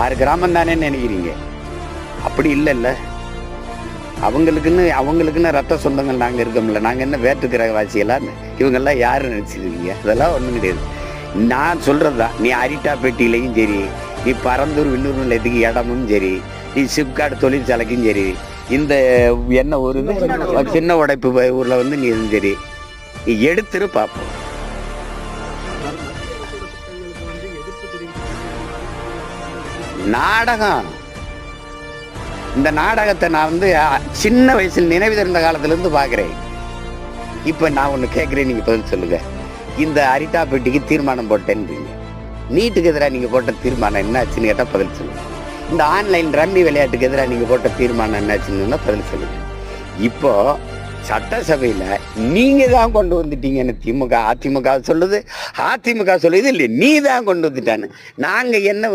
6 கிராமம் தானே நினைக்கிறீங்க? அப்படி இல்லைல்ல. அவங்களுக்குன்னு ரத்த சொந்தங்கள் நாங்கள் இருக்கோம்ல. நாங்கள் என்ன வேற்று கிரகவாசிகளான்னு இவங்கெல்லாம் யாரும் நினச்சிருக்கீங்க? அதெல்லாம் ஒன்றும் கிடையாது. நான் சொல்கிறது தான். நீ அரிட்டாப்பேட்டிலையும் சரி, நீ பரந்தூர் விண்ணூர் நிலையத்துக்கு இடமும் சரி, நீ சிப்காட் தொழிற்சாலைக்கும் சரி, இந்த என்ன ஒரு சின்ன உடைப்பு ஊரில் வந்து நீ சரி, நீ எடுத்துரு பார்ப்போம். நாடகம், இந்த நாடகத்தை நான் வந்து சின்ன வயசில் நினைவு தெரிந்த காலத்திலேருந்து பார்க்குறேன். இப்போ நான் ஒன்று கேட்குறேன், நீங்கள் பதில் சொல்லுங்கள். இந்த அரிட்டாப்பேட்டிக்கு தீர்மானம் போட்டேன்றீங்க. நீட்டுக்கு எதிராக நீங்கள் போட்ட தீர்மானம் என்னாச்சுன்னு கேட்டால் பதில் சொல்லுங்கள். இந்த ஆன்லைன் ரம்மி விளையாட்டுக்கு எதிராக நீங்கள் போட்ட தீர்மானம் என்னாச்சுன்னு பதில் சொல்லுங்கள். இப்போது சட்டசபையில் நீங்கள் தான் கொண்டு வந்துட்டீங்கன்னு அதிமுக சொல்லுது, அதிமுக சொல்லுது, இல்லை நீ தான் கொண்டு வந்துட்டான்னு. நாங்கள் என்ன